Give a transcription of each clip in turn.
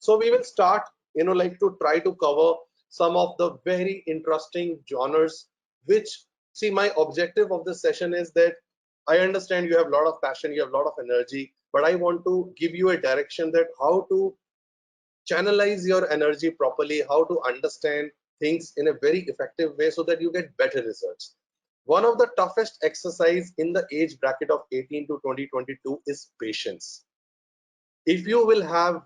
So we will start, like to try to cover some of the very interesting genres, which, see, my objective of this session is that I understand you have a lot of passion, you have a lot of energy, but I want to give you a direction that how to channelize your energy properly, how to understand things in a very effective way so that you get better results. One of the toughest exercise in the age bracket of 18 to 2022 is patience. If you will have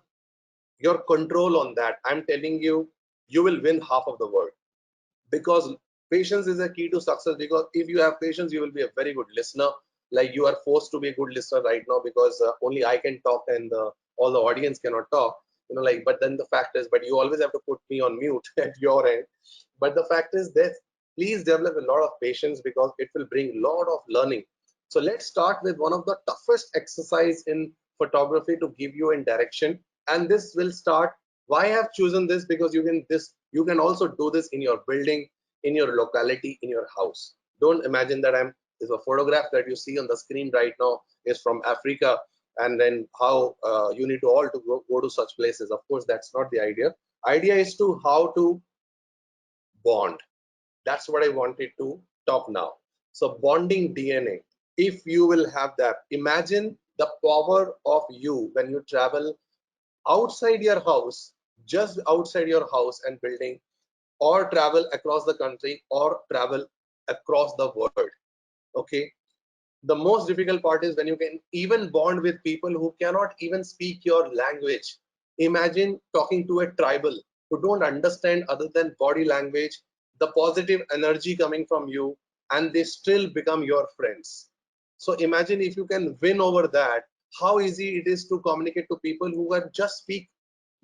your control on that, I'm telling you, you will win half of the world, because patience is a key to success. Because if you have patience, you will be a very good listener. Like, you are forced to be a good listener right now, because only I can talk, and all the audience cannot talk, but then the fact is, but you always have to put me on mute at your end. But the fact is that please develop a lot of patience, because it will bring a lot of learning. So let's start with one of the toughest exercise in photography to give you in direction. And this will start, why I have chosen this, because you can also do this in your building, in your locality, in your house. Don't imagine that is a photograph that you see on the screen right now is from Africa, and then how you need to all to go to such places. Of course, that's not the idea. Idea is to how to bond. That's what I wanted to talk now. So bonding DNA, if you will have that, imagine the power of you when you travel outside your house, just outside your house and building, or travel across the country, or travel across the world. Okay, the most difficult part is when you can even bond with people who cannot even speak your language. Imagine talking to a tribal who don't understand other than body language, the positive energy coming from you, and they still become your friends. So imagine if you can win over that, how easy it is to communicate to people who can just speak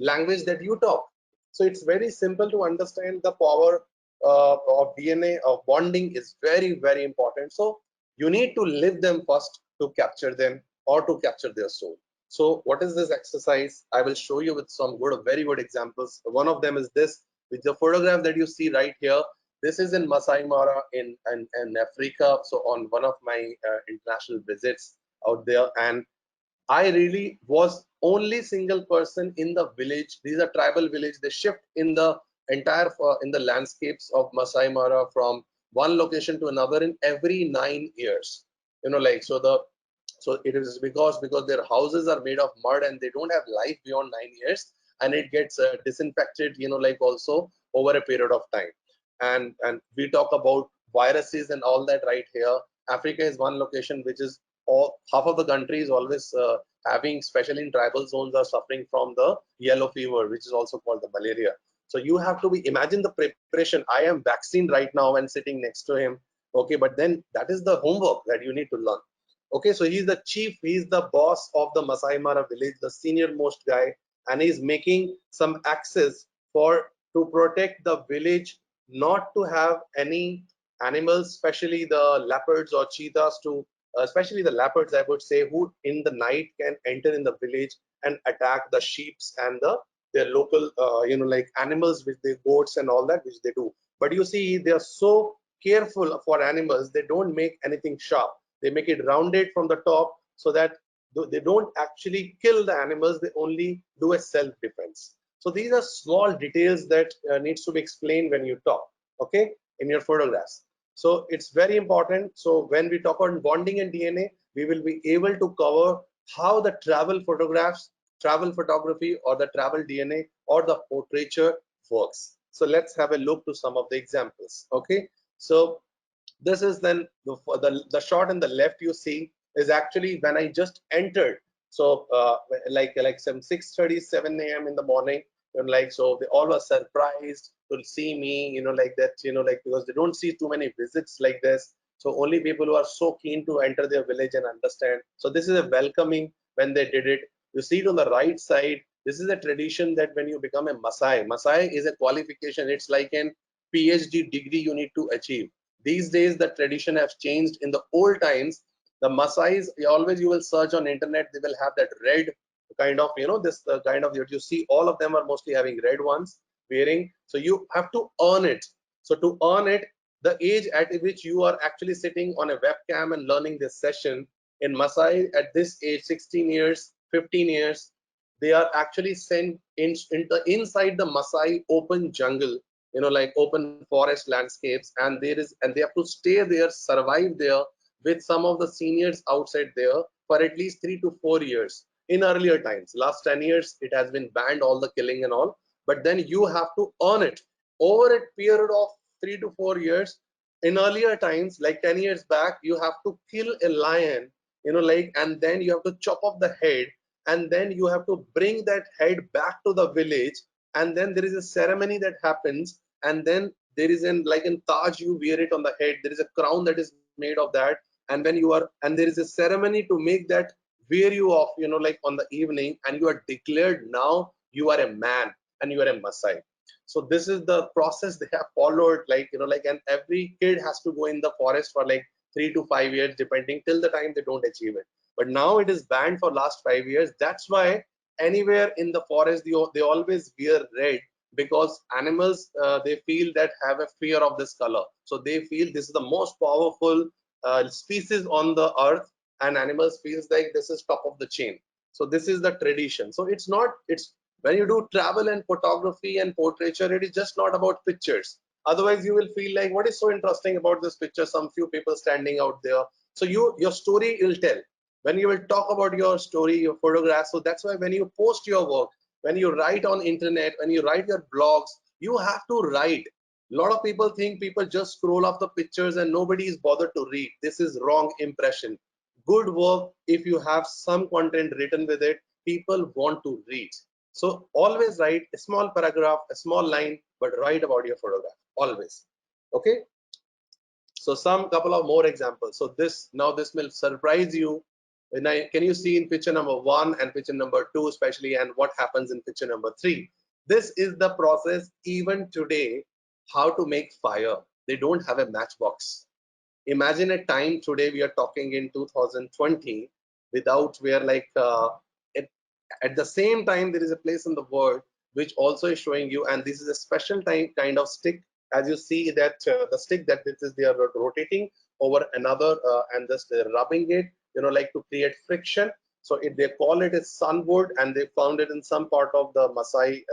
language that you talk. So it's very simple to understand the power of DNA of bonding is very, very important. So you need to live them first to capture them, or to capture their soul. So what is this exercise? I will show you with some very good examples. One of them is this, with the photograph that you see right here. This is in Masai Mara in Africa. So on one of my international visits out there, and I really was only single person in the village. These are tribal village. They shift in the entire in the landscapes of Masai Mara from one location to another in every 9 years. So it is because their houses are made of mud, and they don't have life beyond 9 years, and it gets disinfected. Also over a period of time. And we talk about viruses and all that right here. Africa is one location which is half of the country is always having, especially in tribal zones, are suffering from the yellow fever, which is also called the malaria. So you have to imagine the preparation. I am vaccinated right now and sitting next to him. Okay, but then that is the homework that you need to learn. Okay, so he's the chief, he's the boss of the Masai Mara village, the senior most guy, and he's making some axes to protect the village, not to have any animals, especially the leopards or cheetahs, to especially the leopards, I would say, who in the night can enter in the village and attack the sheeps and their local, like animals, which they goats and all that, which they do. But you see, they are so careful for animals. They don't make anything sharp. They make it rounded from the top so that they don't actually kill the animals. They only do a self-defense. So these are small details that needs to be explained when you talk, okay, in your photographs. So it's very important. So when we talk about bonding and DNA, we will be able to cover how the travel photographs, travel photography, or the travel DNA, or the portraiture works. So let's have a look to some of the examples. Okay, so this is then the shot in the left you see is actually when I just entered. So like some 6:30, 7 a.m. in the morning, and so they all were surprised to see me, like that, because they don't see too many visits like this. So only people who are so keen to enter their village and understand. So this is a welcoming when they did it. You see it on the right side. This is a tradition that when you become a Masai is a qualification. It's like an PhD degree you need to achieve. These days the tradition has changed. In the old times, the Masais, always you will search on internet, they will have that red kind of, this kind of, you see all of them are mostly having red ones wearing. So you have to earn it. So to earn it, the age at which you are actually sitting on a webcam and learning this session in Masai, at this age, 16 years, 15 years, they are actually sent inside the Masai open jungle, like open forest landscapes, and they have to stay there, survive there with some of the seniors outside there for at least 3 to 4 years. In earlier times, last 10 years, it has been banned, all the killing and all, but then you have to earn it over a period of 3 to 4 years. In earlier times, like 10 years back, you have to kill a lion, and then you have to chop off the head, and then you have to bring that head back to the village, and then there is a ceremony that happens, and then there is an, like in Taj, you wear it on the head, there is a crown that is made of that, and when you are, and there is a ceremony to make that wear you off, like on the evening, and you are declared now you are a man and you are a Masai. So this is the process they have followed, and every kid has to go in the forest for like 3 to 5 years, depending, till the time they don't achieve it. But now it is banned for last 5 years. That's why anywhere in the forest, they always wear red, because animals, they feel that have a fear of this color. So they feel this is the most powerful species on the earth, and animals feels like this is top of the chain. So this is the tradition. So it's not, it's, when you do travel and photography and portraiture, it is just not about pictures. Otherwise you will feel like, what is so interesting about this picture, some few people standing out there. So your story will tell, when you will talk about your story, your photograph. So that's why when you post your work, when you write on internet, when you write your blogs, you have to write. A lot of people think people just scroll off the pictures and nobody is bothered to read. This is wrong impression. Good work, if you have some content written with it, people want to read. So always write a small paragraph, a small line, but write about your photograph always. Okay. So some couple of more examples. So this will surprise you. Can you see in picture number 1 and picture number 2 especially, and what happens in picture number 3? This is the process even today, how to make fire. They don't have a matchbox. Imagine a time today, we are talking in 2020, without where at the same time there is a place in the world which also is showing you, and this is a special time kind of stick. As you see that the stick that this is, they are rotating over another, and just they're rubbing it, to create friction. So they call it a sunwood, and they found it in some part of the Masai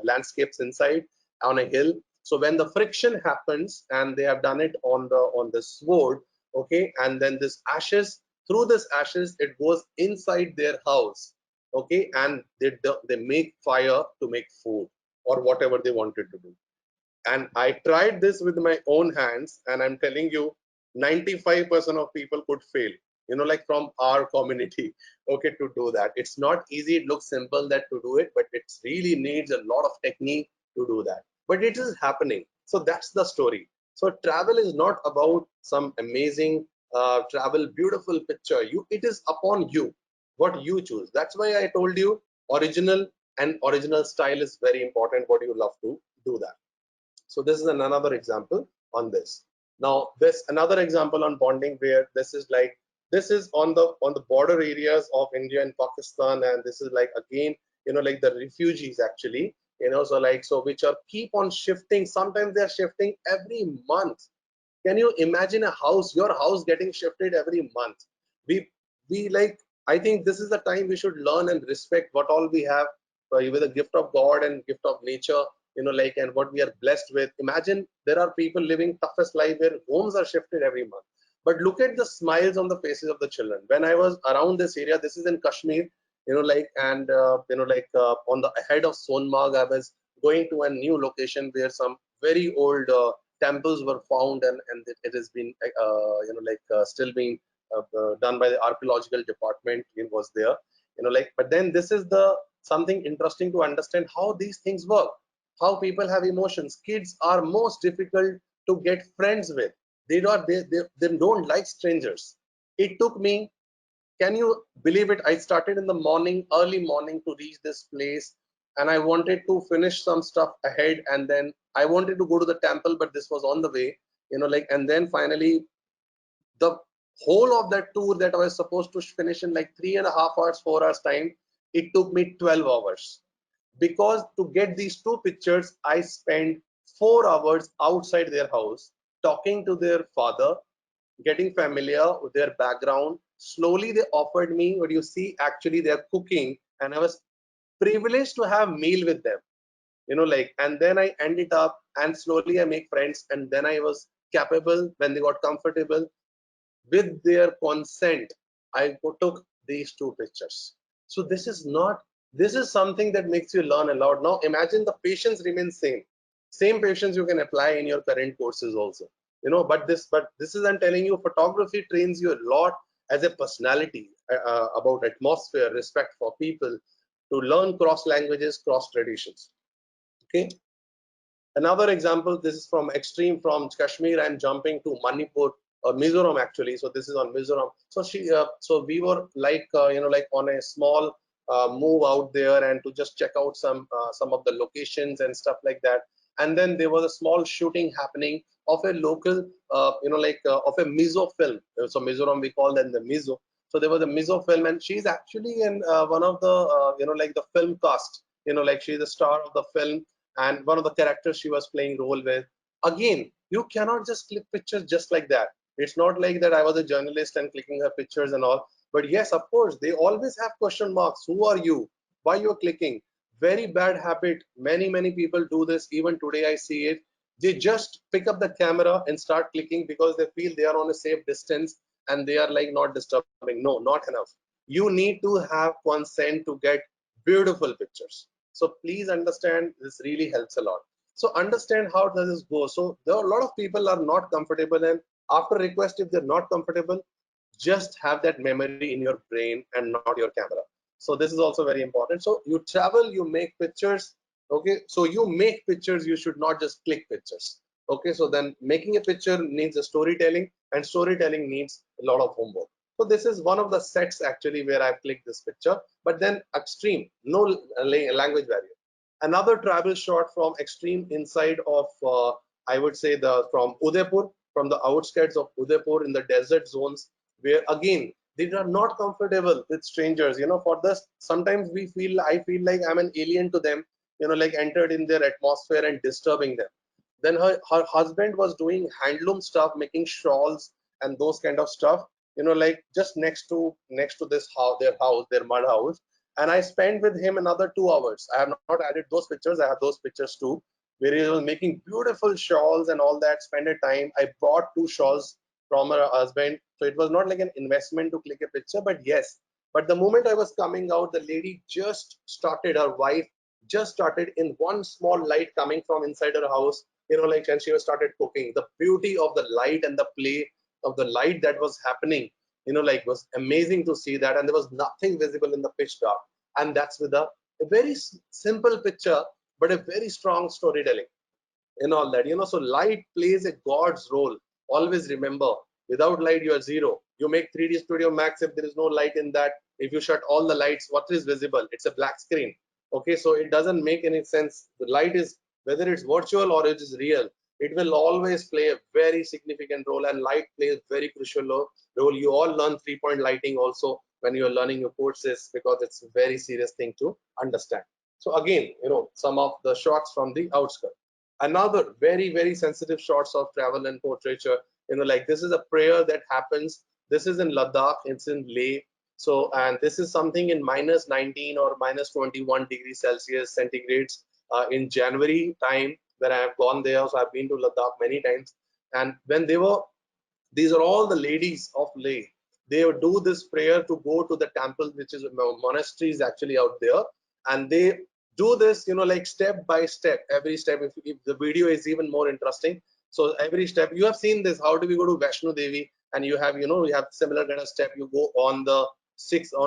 landscapes inside on a hill. So when the friction happens, and they have done it on the sword, okay, and then this ashes, through this ashes, it goes inside their house, okay, and they make fire to make food or whatever they wanted to do. And I tried this with my own hands, and I'm telling you, 95% of people could fail, from our community, okay, to do that. It's not easy. It looks simple that to do it, but it really needs a lot of technique to do that. But it is happening. So that's the story. So travel is not about some amazing travel beautiful picture. It is upon you, what you choose. That's why I told you, original and original style is very important, what you love to do that. So this is another example on this. Now this another example on bonding, where this is on the border areas of India and Pakistan, and this is like, again, like the refugees actually, so which are keep on shifting. Sometimes they are shifting every month. Can you imagine your house getting shifted every month? We we like, I think this is the time we should learn and respect what all we have, with the gift of God and gift of nature, and what we are blessed with. Imagine there are people living toughest life where homes are shifted every month. But look at the smiles on the faces of the children. When I was around this area, this is in Kashmir, and on the ahead of Sonmarg, I was going to a new location where some very old temples were found, and it has been still being done by the archaeological department. It was there, but then this is the something interesting to understand how these things work, how people have emotions. Kids are most difficult to get friends with. They don't like strangers. It took me, can you believe it, I started in the morning, early morning, to reach this place, and I wanted to finish some stuff ahead, and then I wanted to go to the temple, but this was on the way, and then finally the whole of that tour that I was supposed to finish in like 3.5 hours, 4 hours time, it took me 12 hours. Because to get these two pictures, I spent 4 hours outside their house, talking to their father, getting familiar with their background. Slowly they offered me, what you see, actually they're cooking, and I was privileged to have meal with them, like, and then I end it up and slowly I make friends, and then I was capable when they got comfortable with their consent, I took these two pictures. So this is something that makes you learn a lot. Now imagine the patience remains same patience you can apply in your current courses also, but this is, I'm telling you, photography trains you a lot as a personality, about atmosphere, respect for people, to learn cross languages, cross traditions. Okay. Another example, this is from extreme, from Kashmir. I'm jumping to Manipur or Mizoram actually. So this is on Mizoram. So we were like, like on a small move out there, and to just check out some of the locations and stuff like that. And then there was a small shooting happening of a local, of a Mizo film. So Mizoram, we call them the Mizo. So there was a Mizo film, and she's actually in one of the, like the film cast. Like she's the star of the film, and one of the characters she was playing role with. Again, you cannot just click pictures just like that. It's not like that I was a journalist and clicking her pictures and all. But yes, of course, they always have question marks. Who are you? Why you're clicking? Very bad habit. Many people do this. Even today I see it. They just pick up the camera and start clicking because they feel they are on a safe distance, and they are like not disturbing. No, not enough. You need to have consent to get beautiful pictures. So please understand, this really helps a lot. So understand how does this go. So there are a lot of people are not comfortable, and after request, if they're not comfortable, just have that memory in your brain and not your camera. So this is also very important. So you travel, you make pictures. Okay, so you make pictures, you should not just click pictures. Okay, so then making a picture needs a storytelling, and storytelling needs a lot of homework. So this is one of the sets actually where I've clicked this picture, but then extreme, no language barrier. Another travel shot from extreme inside of, I would say, the from Udaipur, from the outskirts of Udaipur in the desert zones, where again they are not comfortable with strangers. For this, sometimes I feel like I'm an alien to them. Like entered in their atmosphere and disturbing them. Then her husband was doing handloom stuff, making shawls and those kind of stuff. Like just next to this house, their mud house. And I spent with him another 2 hours. I have not added those pictures. I have those pictures too, where he was making beautiful shawls and all that. Spend a time. I bought 2 shawls from her husband. So it was not like an investment to click a picture, but yes. But the moment I was coming out, the lady just started, her wife just started in one small light coming from inside her house, like, and she was started cooking. The beauty of the light and the play of the light that was happening, like, was amazing to see that. And there was nothing visible in the pitch dark. And that's with a very simple picture, but a very strong storytelling in all that. So light plays a god's role. Always remember, without light you are zero. You make 3D Studio Max, if there is no light in that, if you shut all the lights, what is visible? It's a black screen. Okay, so it doesn't make any sense. The light is, whether it's virtual or it is real, it will always play a very significant role, and light plays very crucial role. You all learn 3-point lighting also when you're learning your courses, because it's a very serious thing to understand. So again, some of the shots from the outskirts. Another very sensitive shots of travel and portraiture, like this is a prayer that happens. This is in Ladakh, it's in Leh. So, and this is something in -19 or -21 degrees Celsius centigrades, in January time, where I have gone there. So I've been to Ladakh many times. And when these are all the ladies of Leh. They do this prayer to go to the temple, which is monasteries actually out there, and they do this, like step by step. Every step, if the video is even more interesting. So every step, you have seen this. How do we go to Vaishno Devi? And you have similar kind of step. You go on the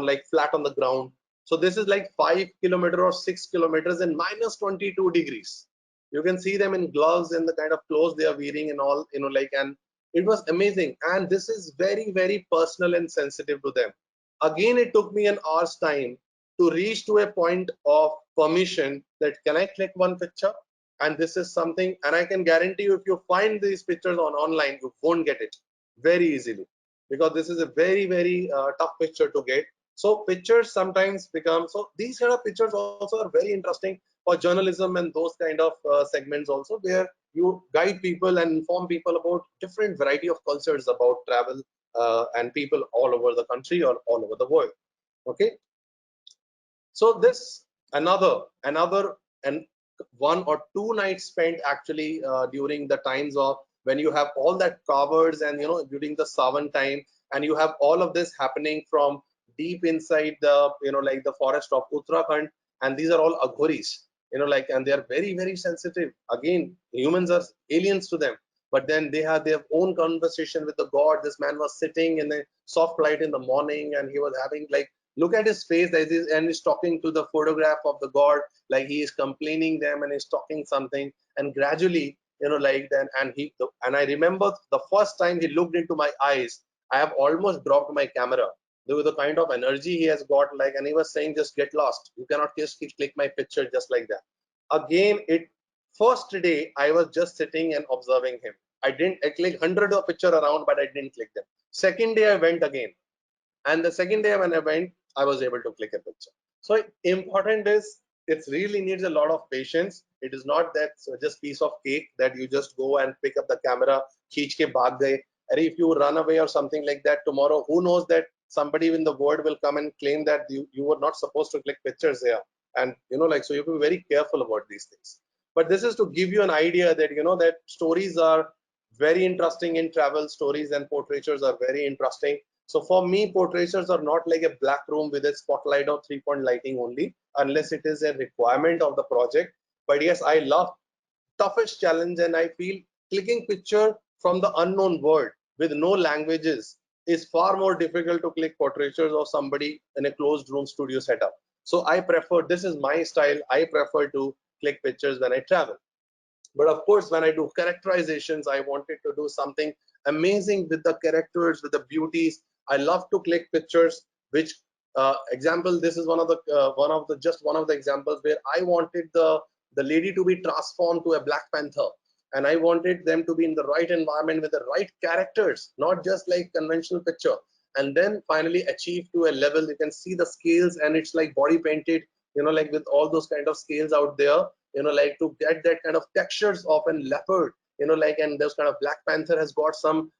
like flat on the ground. So this is like 5 kilometers or 6 kilometers in -22 degrees. You can see them in gloves and the kind of clothes they are wearing and all, like, and it was amazing. And this is very personal and sensitive to them. Again, it took me an hour's time to reach to a point of permission that can I click one picture. And this is something, and I can guarantee you, if you find these pictures on online, you won't get it very easily, because this is a very tough picture to get. So pictures sometimes become, so these kind of pictures also are very interesting for journalism and those kind of segments also, where you guide people and inform people about different variety of cultures about travel, and people all over the country or all over the world. Okay, so this Another and 1 or 2 nights spent actually during the times of when you have all that covers, and during the Savan time, and you have all of this happening from deep inside the like the forest of Uttarakhand, and these are all aghoris, like, and they are very very sensitive. Again, humans are aliens to them, but then they have their own conversation with the god. This man was sitting in a soft light in the morning, and he was having, like, look at his face as and he's talking to the photograph of the god, like he is complaining them and he's talking something. And gradually, like then, and I remember the first time he looked into my eyes, I have almost dropped my camera. There was the kind of energy he has got, like, and he was saying, just get lost, you cannot just click my picture just like that. Again, it first day I was just sitting and observing him. I clicked hundreds of picture around, but I didn't click them. Second day I went again, and the second day when I went, I was able to click a picture. So important is, it really needs a lot of patience. It is not that just piece of cake that you just go and pick up the camera, खींच के भाग गए. And if you run away or something like that tomorrow, who knows that somebody in the world will come and claim that you were not supposed to click pictures here. And like, so you have to be very careful about these things. But this is to give you an idea that that stories are very interesting in travel. Stories and portraitures are very interesting. So for me, portraitures are not like a black room with a spotlight or 3-point lighting only, unless it is a requirement of the project. But yes, I love toughest challenge, and I feel clicking picture from the unknown world with no languages is far more difficult to click portraitures of somebody in a closed room studio setup. So I prefer, this is my style, I prefer to click pictures when I travel. But of course, when I do characterizations, I wanted to do something amazing with the characters, with the beauties. I love to click pictures. Which example? This is one of the examples where I wanted the lady to be transformed to a Black Panther, and I wanted them to be in the right environment with the right characters, not just like conventional picture. And then finally achieve to a level you can see the scales, and it's like body painted, like with all those kind of scales out there, like to get that kind of textures of a leopard, like, and those kind of Black Panther has got some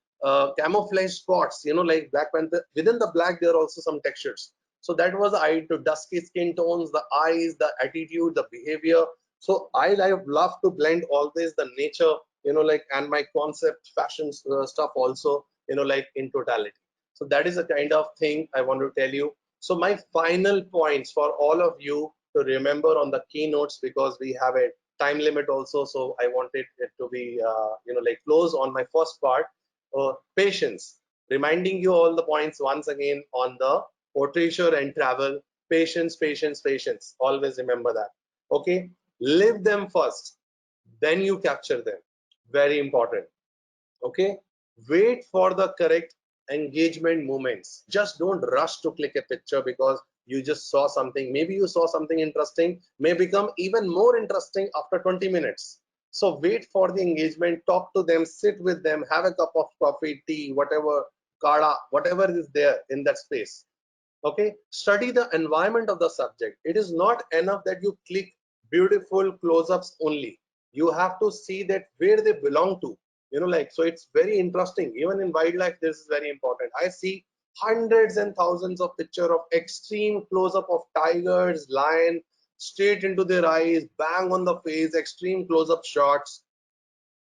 camouflage spots, like Black Panther within the black there are also some textures. So that was the eye to dusky skin tones, the eyes, the attitude, the behavior. So I love to blend always the nature, like, and my concept fashion stuff also, like in totality. So that is the kind of thing I want to tell you. So my final points for all of you to remember on the keynotes, because we have a time limit also, so I wanted it to be like close on my first part. Patience, reminding you all the points once again on the portraiture and travel. Patience, patience, patience, always remember that. Okay, live them first, then you capture them. Very important. Okay, wait for the correct engagement moments. Just don't rush to click a picture because you just saw something. Maybe you saw something interesting, may become even more interesting after 20 minutes. So wait for the engagement, talk to them, sit with them, have a cup of coffee, tea, whatever, kada, whatever is there in that space. Okay, study the environment of the subject. It is not enough that you click beautiful close-ups only. You have to see that where they belong to, like, so it's very interesting. Even in wildlife, this is very important. I see hundreds and thousands of picture of extreme close-up of tigers, lion, straight into their eyes, bang on the face, extreme close-up shots,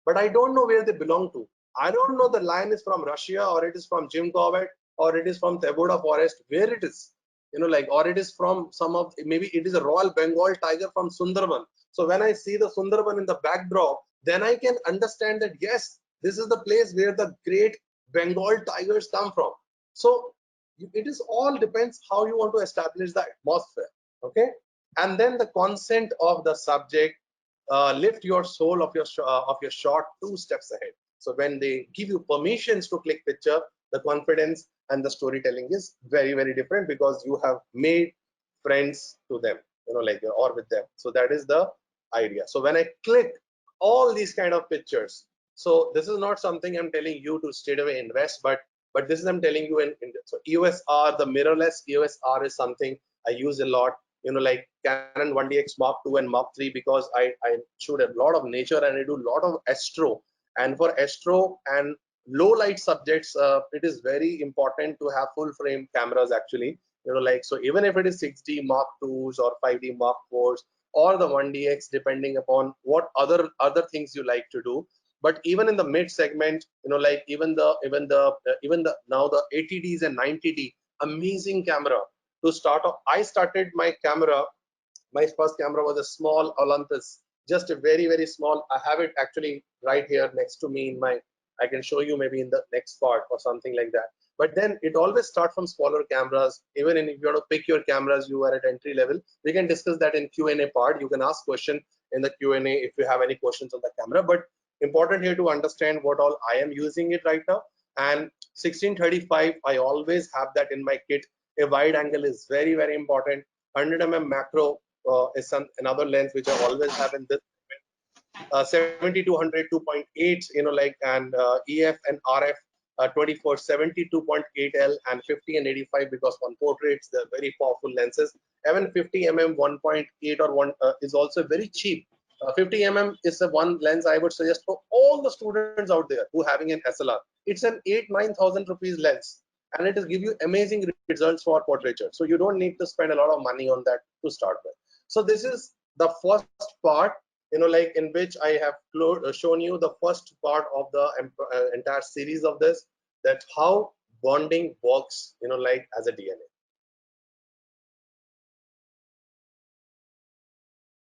but I don't know where they belong to. I don't know the lion is from Russia, or it is from Jim Corbett, or it is from Theboda Forest, where it is, like, or it is from some of, maybe it is a Royal Bengal tiger from Sundarban. So when I see the Sundarban in the backdrop, then I can understand that yes, this is the place where the great Bengal tigers come from. So it is all depends how you want to establish the atmosphere. Okay, and then the consent of the subject, lift your soul of your shot 2 steps ahead. So when they give you permissions to click picture, the confidence and the storytelling is very very different, because you have made friends to them, like, or with them. So that is the idea. So when I click all these kind of pictures, so this is not something I'm telling you to straight away invest, but this is I'm telling you in so EOSR, the mirrorless EOSR is something I use a lot, like Canon 1DX Mark II and Mark III, because I shoot a lot of nature and I do a lot of astro. And for astro and low light subjects, it is very important to have full frame cameras actually, like, so even if it is 6D Mark IIs or 5D Mark IVs or the 1DX, depending upon what other things you like to do. But even in the mid segment, like even the now the 80Ds and 90D, amazing camera to start off. I started my first camera was a small Olympus, just a very small. I have it actually right here next to me in my. I can show you maybe in the next part or something like that. But then it always start from smaller cameras. Even if you want to pick your cameras, you are at entry level. We can discuss that in Q&A part. You can ask question in the Q&A if you have any questions on the camera. But important here to understand what all I am using it right now. And 1635, I always have that in my kit. A wide angle is very important. 100 mm macro is another lens which I always have in this. 7200 2.8, like, and EF and RF 2470 2.8L and 50 and 85, because on portraits they're very powerful lenses. Even 50 mm 1.8 or 1 is also very cheap. 50 mm is the one lens I would suggest for all the students out there who having an SLR. It's an 8-9,000 rupees lens, and it will give you amazing results for portraiture. So you don't need to spend a lot of money on that to start with. So this is the first part, like, in which I have shown you the first part of the entire series of this, that how bonding works, like, as a DNA.